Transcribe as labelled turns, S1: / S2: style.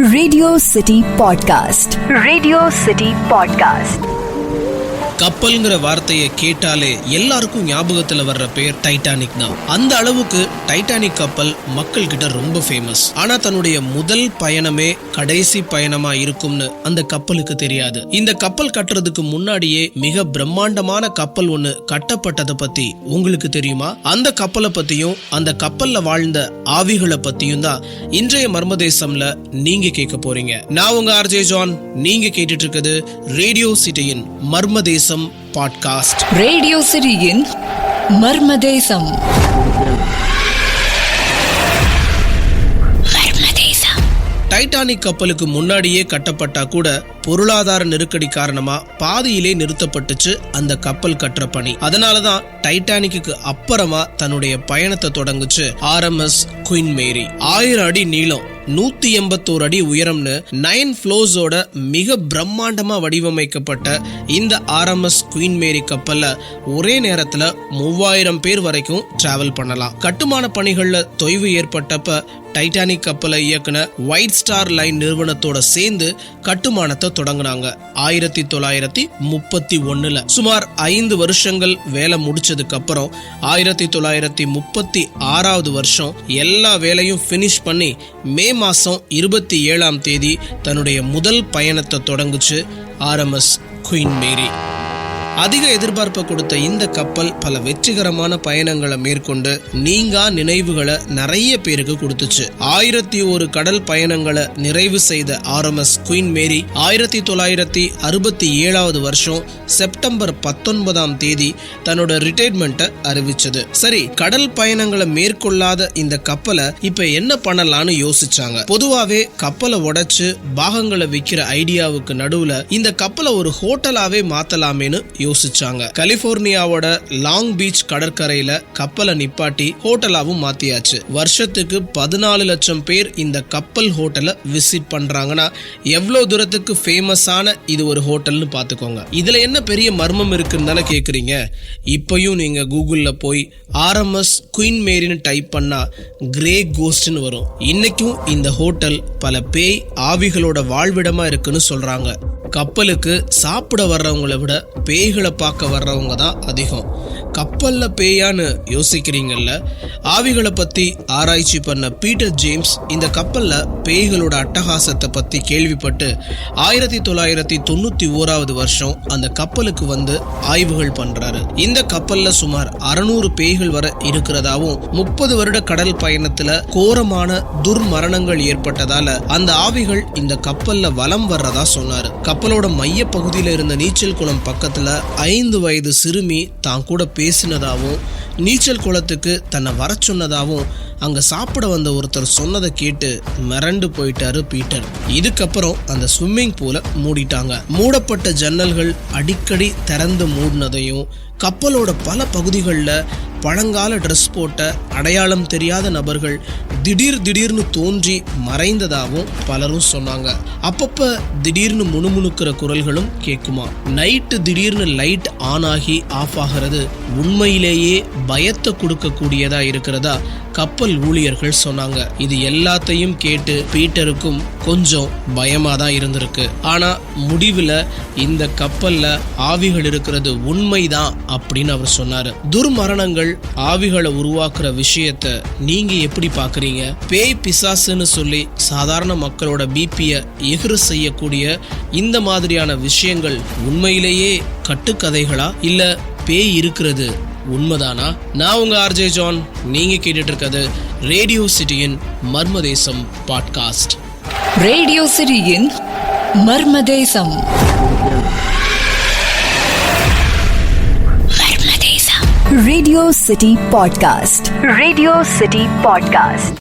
S1: Radio city podcast. Radio city podcast.
S2: கப்பல்ங்கிற வார்த்தையை கேட்டாலே எல்லாருக்கும் ஞாபகத்துல வர்ற பேர் டைட்டானிக் தான். அந்த அளவுக்கு டைட்டானிக் கப்பல் மக்கள் கிட்ட ரொம்ப ஃபேமஸ். ஆனா தன்னுடைய முதல் பயணமே கடைசி பயணமா இருக்கும்னு அந்த கப்பலுக்கு தெரியாது. இந்த கப்பல் கட்டுறதுக்கு முன்னாடியே மிக பிரம்மாண்டமான கப்பல் ஒண்ணு கட்டப்பட்டதை பத்தி உங்களுக்கு தெரியுமா? அந்த கப்பலை பத்தியும் அந்த கப்பல்ல வாழ்ந்த ஆவிகளை பத்தியும் தான் இன்றைய மர்மதேசம்ல நீங்க கேட்க போறீங்க. நான் உங்க ஆர்ஜே ஜான். நீங்க கேட்டுட்டு இருக்குது ரேடியோ சிட்டியின் மர்மதேசம் பாட்காஸ்ட்.
S1: ரேடியோ சிட்டியின் மர்மதேசம்.
S2: டைட்டானிக் கப்பலுக்கு முன்னாடியே கட்டப்பட்டா கூட பொருளாதார நெருக்கடி காரணமா பாதியிலே நிறுத்தப்பட்டுச்சு அந்த கப்பல் கட்டுற பணி. அதனாலதான் டைட்டானிக்கு அப்புறமா தன்னுடைய பயணத்தை தொடங்குச்சு ஆர்எம்எஸ் குயின் மேரி. 1000 அடி நீளம், 181 அடி உயரம்னு 9 ஃப்ளோர்ஸோட மிக பிரம்மாண்டமா வடிவமைக்கப்பட்ட இந்த ஆர்எம்எஸ் குயின் மேரி கப்பல்ல ஒரே நேரத்துல 3000 பேர் வரைக்கும் டிராவல் பண்ணலாம். கட்டுமான பணிகள்ல தொய்வு ஏற்பட்டப்ப டைட்டானிக் கப்பலை இயக்குன ஒயிட் ஸ்டார் லைன் நிறுவனத்தோட சேர்ந்து கட்டுமானத்தை தொடங்கினாங்க 1931. சுமார் 5 வருஷங்கள் வேலை முடிச்சதுக்கு அப்புறம் 1936 வருஷம் எல்லா வேலையும் பினிஷ் பண்ணி மே மாசம் 27ஆம் தேதி தன்னுடைய முதல் பயணத்தை தொடங்குச்சு ஆர்எம்எஸ் குயின் மேரி. அதிக எதிர்பார்ப்பை கொடுத்த இந்த கப்பல் பல வெற்றிகரமான பயணங்களை மேற்கொண்டு நீங்கா நினைவுகளை நிறைய பேருக்கு கொடுத்துச்சு. 1001 கடல் பயணங்களை நிறைவு செய்த ஆர்எம்எஸ் குயின் மேரி 1967 வருஷம் செப்டம்பர் 19ஆம் தேதி தன்னோட ரிட்டையர்மெண்ட்டை அறிவிச்சது. சரி, கடல் பயணங்களை மேற்கொள்ளாத இந்த கப்பலை இப்ப என்ன பண்ணலாம்னு யோசிச்சாங்க. பொதுவாவே கப்பலை உடைச்சு பாகங்களை விற்கிற ஐடியாவுக்கு நடுவுல இந்த கப்பலை ஒரு ஹோட்டலாவே மாத்தலாமேன்னு யோசிச்சாங்க. கலிபோர்னியாவோட லாங் பீச் கடற்கரையில கப்பலை நிப்பாட்டி ஹோட்டலாவும் மாத்தியாச்சு. வருஷத்துக்கு 14 லட்சம் பேர் இந்த கப்பல் ஹோட்டலை விசிட் பண்றாங்கன்னா எவ்வளவு தூரத்துக்கு ஃபேமஸான இது ஒரு ஹோட்டல்னு பாத்துக்கோங்க. இதுல என்ன பெரிய மர்மம் இருக்குன்னு தானே கேக்குறீங்க? இப்பயும் நீங்க கூகுள்ல போய் ஆர்எம்எஸ் குயின் மேரின்னு டைப் பண்ணா கிரே கோஸ்ட்னு வரும். இன்னைக்கும் இந்த ஹோட்டல் பல பேய் ஆவிகளோட வாழ்விடமா இருக்குன்னு சொல்றாங்க. கப்பலுக்கு சாப்பிட வர்றவங்களை விட பேய்களை பார்க்க வர்றவங்க தான் அதிகம். கப்பல்ல பேயான்னு யோசிக்கிறீங்கல்ல? ஆவிகளை பத்தி ஆராய்ச்சி பண்ண பீட்டர் ஜேம்ஸ் இந்த கப்பல்ல பேய்களோட அட்டகாசத்தை பத்தி கேள்விப்பட்டு 1991 வருஷம் அந்த கப்பலுக்கு வந்து ஆய்வுகள் பண்றாரு. இந்த கப்பல்ல சுமார் 600 பேய்கள் வர இருக்கிறதாவும் 30 வருட கடல் பயணத்துல கோரமான துர்மரணங்கள் ஏற்பட்டதால அந்த ஆவிகள் இந்த கப்பல்ல வலம் வர்றதா சொன்னாரு. கப்பலோட மைய பகுதியில இருந்த நீச்சல் குளம் பக்கத்துல 5 வயது சிறுமி தான் கூட பேசினதாவும் நீச்சல் குளத்துக்கு தன்னை வர சொன்னதாவும் அங்க சாப்பிட வந்த ஒருத்தர் சொன்னதை கேட்டு மிரண்டு போயிட்டாரு பீட்டர். இதுக்கப்புறம் அந்த ஸ்விம்மிங் பூலை மூடிட்டாங்க. மூடப்பட்ட ஜன்னல்கள் அடிக்கடி திறந்து மூடினதையும் கப்பலோட பல பகுதிகளில் பழங்கால ட்ரெஸ் போட்ட அடையாளம் தெரியாத நபர்கள் திடீர்னு தோன்றி மறைந்ததாகவும் பலரும் சொன்னாங்க. அப்பப்ப திடீர்னு முணுமுணுக்கிற குரல்களும் கேட்குமா. நைட்டு திடீர்னு லைட் ஆன் ஆகி ஆஃப் ஆகிறது உண்மையிலேயே பயத்தை கொடுக்கக்கூடியதா இருக்கிறதா கப்பல் ஊழியர்கள் சொன்னாங்க. இது எல்லாத்தையும் கேட்டு பீட்டருக்கும் கொஞ்சம் பயமா தான் இருந்திருக்கு. ஆனா முடிவுல இந்த கப்பல்ல ஆவிகள் இருக்கிறது உண்மைதான் அப்படின்னு அவர் சொன்னாரு. துர்மரணங்கள் ஆவிகளை உருவாக்குற விஷயத்த நீங்க எப்படி பாக்குறீங்க? பேய் பிசாசுன்னு சொல்லி சாதாரண மக்களோட பிபிய எகிர செய்யக்கூடிய இந்த மாதிரியான விஷயங்கள் உண்மையிலேயே கட்டுக்கதைகளா இல்ல பேய் இருக்கிறது உண்மைதானா? நான் உங்க ஆர்ஜே ஜான். நீங்க கேட்டுட்டு இருக்கிறது ரேடியோ சிட்டியின் மர்மதேசம் பாட்காஸ்ட்.
S1: ரேடியோ சிட்டியின் Marmadesam. Radio city podcast. Radio city podcast.